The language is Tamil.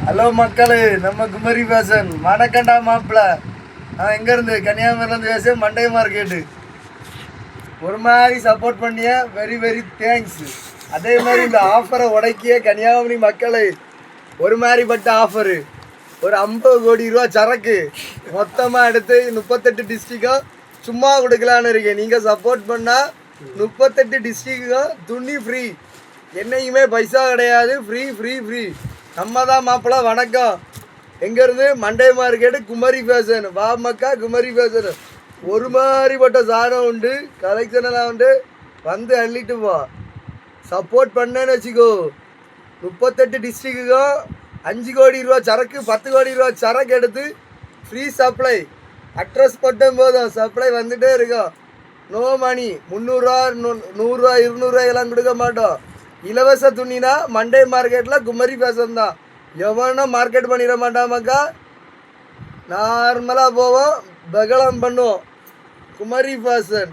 ஹலோ மக்களே, நம்ம குமரி ஃபேஷன் வணக்கண்டா மாப்பிள்ள. நான் எங்கேருந்து கன்னியாகுமரிலேருந்து பேச மண்டே மார்க்கெட்டு. ஒரு மாதிரி சப்போர்ட் பண்ணிய வெரி வெரி தேங்க்ஸ். அதே மாதிரி இந்த ஆஃபரை உடைக்கிய கன்னியாகுமரி மக்களை ஒரு மாதிரிப்பட்ட ஆஃபரு, ஒரு 50 கோடி ரூபா சரக்கு மொத்தமாக எடுத்து 38 டிஸ்ட்ரிக்டும் சும்மா கொடுக்கலான்னு இருக்கேன். நீங்கள் சப்போர்ட் பண்ணால் 38 டிஸ்ட்ரிக்டும் துணி ஃப்ரீ, என்னைக்குமே பைசா கிடையாது, ஃப்ரீ ஃப்ரீ ஃப்ரீ. நம்ம தான் மாப்பிள்ள. வணக்கம். எங்கேருந்து? Monday market, Kumari fashion. வா மக்கா, குமரி ஃபேஷன். ஒரு மாதிரிப்பட்ட சாரம் உண்டு, கலெக்ஷன் எல்லாம் உண்டு, வந்து அள்ளிட்டு போ. சப்போர்ட் பண்ணேன்னு வச்சுக்கோ, 38 டிஸ்ட்ரிக்ட்டுக்கும் 5 கோடி ரூபா சரக்கு, 10 கோடி ரூபா சரக்கு எடுத்து ஃப்ரீ சப்ளை. அட்ரஸ் மட்டும் போதும், சப்ளை வந்துகிட்டே இருக்கும். No money. 300 100 200 எல்லாம் கொடுக்க மாட்டோம். இலவச துணினா மண்டே மார்க்கெட்டில் குமரி ஃபேஷன் தான். எவனும் மார்க்கெட் பண்ணிட மாட்டாமாக்கா. நார்மலாக போவோம், பகலம் பண்ணுவோம். குமரி ஃபேஷன்.